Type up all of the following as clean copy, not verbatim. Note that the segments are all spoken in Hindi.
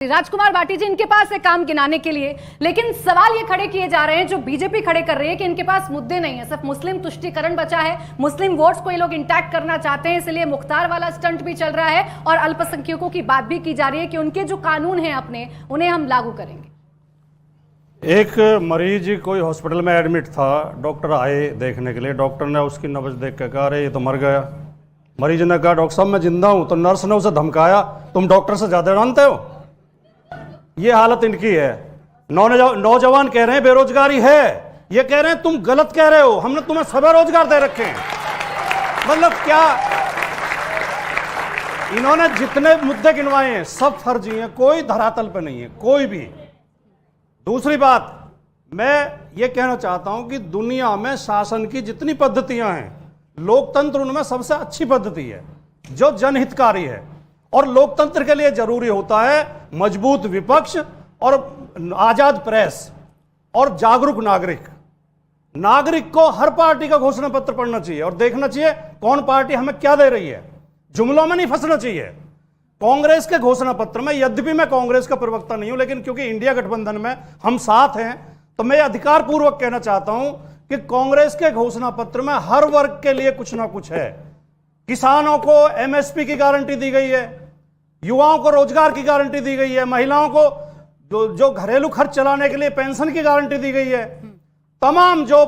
राजकुमार भाटी जी, इनके पास है काम गिनाने के लिए, लेकिन सवाल ये खड़े किए जा रहे हैं जो बीजेपी खड़े कर रही है कि इनके पास मुद्दे नहीं है, सिर्फ मुस्लिम तुष्टीकरण बचा है, मुस्लिम वोट्स को ये लोग इंटैक्ट करना चाहते हैं, इसलिए मुख्तार वाला स्टंट भी चल रहा है और अल्पसंख्यकों की बात भी की जा रही है कि उनके जो कानून हैं अपने, उन्हें हम लागू करेंगे। एक मरीज कोई हॉस्पिटल में एडमिट था, डॉक्टर आए देखने के लिए, डॉक्टर ने उसकी नब्ज देख के कहा अरे ये तो मर गया। मरीज ने कहा डॉक्टर साहब मैं जिंदा हूं, तो नर्स ने उसे धमकाया तुम डॉक्टर से ज्यादा जानते हो। ये हालत इनकी है। नौजवान कह रहे हैं बेरोजगारी है, ये कह रहे हैं तुम गलत कह रहे हो, हमने तुम्हें सबे रोजगार दे रखे हैं। मतलब क्या, इन्होंने जितने मुद्दे गिनवाए हैं सब फर्जी हैं, कोई धरातल पे नहीं है कोई भी। दूसरी बात, मैं ये कहना चाहता हूं कि दुनिया में शासन की जितनी पद्धतियां हैं, लोकतंत्र उनमें सबसे अच्छी पद्धति है जो जनहितकारी है। और लोकतंत्र के लिए जरूरी होता है मजबूत विपक्ष और आजाद प्रेस और जागरूक नागरिक। नागरिक को हर पार्टी का घोषणा पत्र पढ़ना चाहिए और देखना चाहिए कौन पार्टी हमें क्या दे रही है, जुमलों में नहीं फंसना चाहिए। कांग्रेस के घोषणा पत्र में, यद्यपि मैं कांग्रेस का प्रवक्ता नहीं हूं, लेकिन क्योंकि इंडिया गठबंधन में हम साथ हैं, तो मैं अधिकार पूर्वक कहना चाहता हूं कि कांग्रेस के घोषणा पत्र में हर वर्ग के लिए कुछ ना कुछ है। किसानों को एमएसपी की गारंटी दी गई है, युवाओं को रोजगार की गारंटी दी गई है, महिलाओं को जो घरेलू खर्च चलाने के लिए पेंशन की गारंटी दी गई है। तमाम जो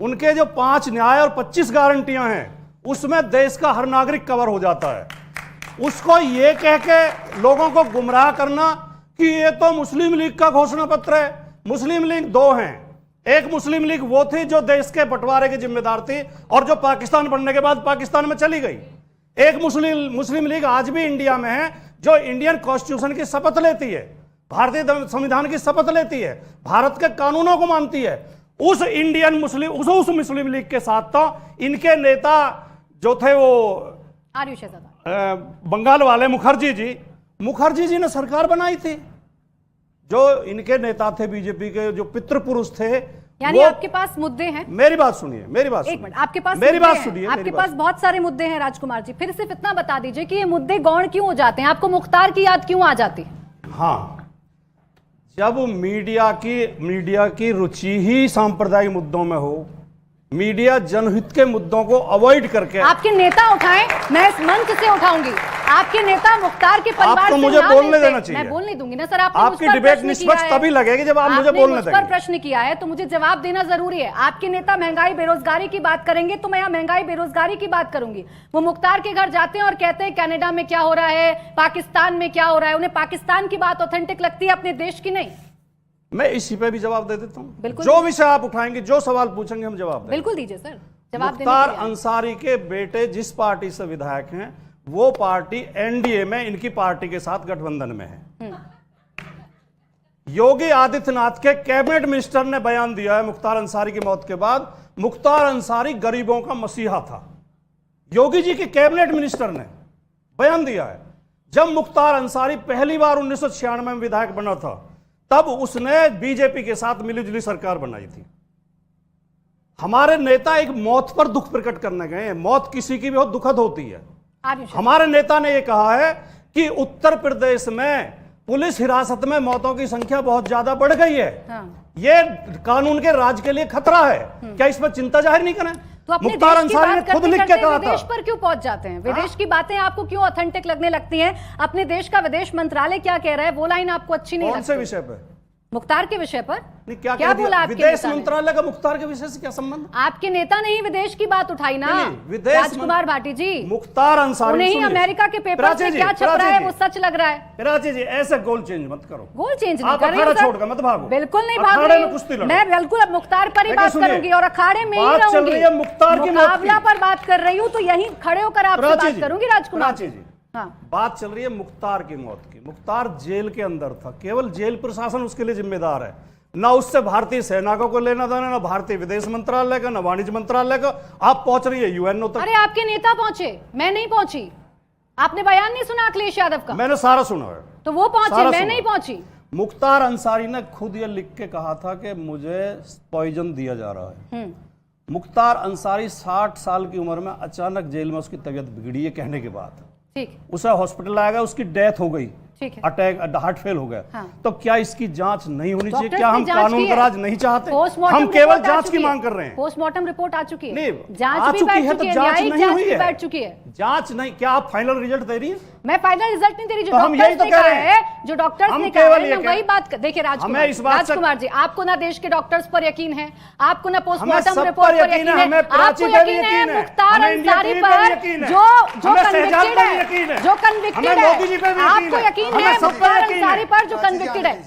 उनके जो 5 न्याय और 25 गारंटियां हैं, उसमें देश का हर नागरिक कवर हो जाता है। उसको ये कह के लोगों को गुमराह करना कि ये तो मुस्लिम लीग का घोषणा पत्र है। मुस्लिम लीग 2 हैं, एक मुस्लिम लीग वो थी जो देश के बंटवारे की जिम्मेदार थी और जो पाकिस्तान बनने के बाद पाकिस्तान में चली गई। एक मुस्लिम लीग आज भी इंडिया में है जो इंडियन कॉन्स्टिट्यूशन की शपथ लेती है, भारतीय संविधान की शपथ लेती है, भारत के कानूनों को मानती है। उस मुस्लिम लीग के साथ तो इनके नेता जो थे वो बंगाल वाले मुखर्जी जी ने सरकार बनाई थी। जो इनके नेता थे बीजेपी के, जो पितृपुरुष थे, यानी आपके पास मुद्दे हैं। मेरी बात सुनिए, एक मिनट, आपके पास मेरी बात सुनिए, आपके पास बहुत सारे मुद्दे हैं राजकुमार जी, फिर सिर्फ इतना बता दीजिए कि ये मुद्दे गौण क्यों हो जाते हैं, आपको मुख्तार की याद क्यों आ जाती है? हाँ, जब मीडिया की रुचि ही सांप्रदायिक मुद्दों में हो, मीडिया जनहित के मुद्दों को अवॉइड करके, आपके नेता उठाएं, मैं इस मंच से उठाऊंगी, आपके नेता मुख्तार के परिवार आपको से मुझे बोलने देना चाहिए। मैं बोलने दूंगी ना सर, आपकी डिबेट निष्पक्ष तभी लगेगी जब आप मुझे बोलने देंगे। पर प्रश्न किया है तो मुझे जवाब देना जरूरी है। आपके नेता महंगाई बेरोजगारी की बात करेंगे तो मैं यहाँ महंगाई बेरोजगारी की बात करूंगी। वो मुख्तार के घर जाते हैं और कहते हैं कनाडा में क्या हो रहा है, पाकिस्तान में क्या हो रहा है, उन्हें पाकिस्तान की बात ऑथेंटिक लगती है, अपने देश की नहीं। मैं इसी पे भी जवाब दे देता हूँ। बिल्कुल, जो विषय आप उठाएंगे, जो सवाल पूछेंगे, हम जवाब देंगे। बिल्कुल दीजिए सर, जवाब देने मुख्तार अंसारी के बेटे जिस पार्टी से विधायक हैं, वो पार्टी एनडीए में इनकी पार्टी के साथ गठबंधन में है। योगी आदित्यनाथ के कैबिनेट मिनिस्टर ने बयान दिया है मुख्तार अंसारी की मौत के बाद, मुख्तार अंसारी गरीबों का मसीहा था। योगी जी के कैबिनेट मिनिस्टर ने बयान दिया है। जब मुख्तार अंसारी पहली बार 1996 में विधायक बना था, तब उसने बीजेपी के साथ मिलीजुली सरकार बनाई थी। हमारे नेता एक मौत पर दुख प्रकट करने गए हैं, मौत किसी की भी बहुत दुखद होती है। हमारे नेता ने यह कहा है कि उत्तर प्रदेश में पुलिस हिरासत में मौतों की संख्या बहुत ज्यादा बढ़ गई है। ये कानून के राज के लिए खतरा है। क्या इस पर चिंता जाहिर नहीं करें? तो मुख्तार अंसारी ने खुद लिख के कहा था। विदेश पर क्यों पहुंच जाते हैं? विदेश की बातें आपको क्यों ऑथेंटिक लगने लगती हैं? अपने देश का विदेश मंत्रालय क्या कह रहा है, वो लाइन आपको अच्छी नहीं लगती? कौन से विषय पर? मुख्तार के विषय पर क्या बोला आपके विदेश मंत्रालय का मुख्तार के विषय से क्या संबंध? आपके नेता ने ही विदेश की बात उठाई ना, राजकुमार भाटी जी। मुख्तार अंसारी नहीं, अमेरिका के पेपर में क्या छप रहा है वो सच लग रहा है। प्राची जी, ऐसे गोल चेंज मत करो। गोल चेंज नहीं कर रही, छोड़कर मत भागो। बिल्कुल नहीं भाग रही, मैं बिल्कुल अब मुख्तार पर ही बात करूंगी और अखाड़े में ही रहूंगी। मुख्तार की मुकाबला पर बात कर रही हूँ तो यहीं खड़े होकर आपसे बात करूंगी राजकुमार जी। बात चल रही है मुख्तार की मौत की। मुख्तार जेल के अंदर था, केवल जेल प्रशासन उसके लिए जिम्मेदार है, ना उससे भारतीय सेना को लेना देना, ना भारतीय विदेश मंत्रालय का, ना वाणिज्य मंत्रालय का। आप पहुंच रही है यूएनओ तक। अरे आपके नेता पहुंचे, मैं नहीं पहुंची। आपने बयान नहीं सुना अखिलेश यादव का? मैंने सारा सुना है। तो वो पहुंचे, मैं नहीं पहुंची। मुख्तार अंसारी ने खुद ये लिख के कहा था कि मुझे पॉइजन दिया जा रहा है। मुख्तार अंसारी 60 साल की उम्र में अचानक जेल में उसकी तबीयत बिगड़ी है कहने के बाद, ठीक, उसे हॉस्पिटल लाया गया, उसकी डेथ हो गई। ठीक है। अटैक, हार्ट फेल हो गया, हाँ। तो क्या इसकी जांच नहीं होनी चाहिए? डॉक्टर्स क्या ने हम जांच कानून की का है। राज नहीं चाहते? पोस्टमार्टम हम केवल रिपोर्ट आ जांच चुकी की है। मांग कर रहे हैं। पोस्टमार्टम रिपोर्ट आ चुकी है, नहीं, जांच आ भी चुकी बैठ है तो चुकी है, जांच न्यायिक नहीं जांच हुई भी है। बैठ चुकी है। जांच नहीं, क्या आप फाइनल रिजल्ट दे रही हैं? मैं फाइनल रिजल्ट नहीं दे रही, जो तो हम यही डॉक्टर्स तो ने कह कहा रहे हैं। है, जो डॉक्टर्स हम ने कहा केवल है, ये मैं कह- वही बात देखिए हमें इस बात से- राजकुमार जी, आपको ना देश के डॉक्टर्स पर यकीन है, आपको ना हमें पोस्टमार्टम सब रिपोर्ट पर पर यकीन यकीन है, हमें है, प्राची आपको पे भी यकीन है यकीन है, मुख्तार हमें इंडिया अंसारी टीवी पे भी पर, यकीन है, जो हमें शहजाद कन्विक्टेड पर भी है, यकीन है, जो कन्विक्टेड हमें है, मोदी जी पे भी यकीन आपको है, यकीन हमें है सब पे मुख्तार यकीन है। अंसारी पर जो कन्विक्टेड है।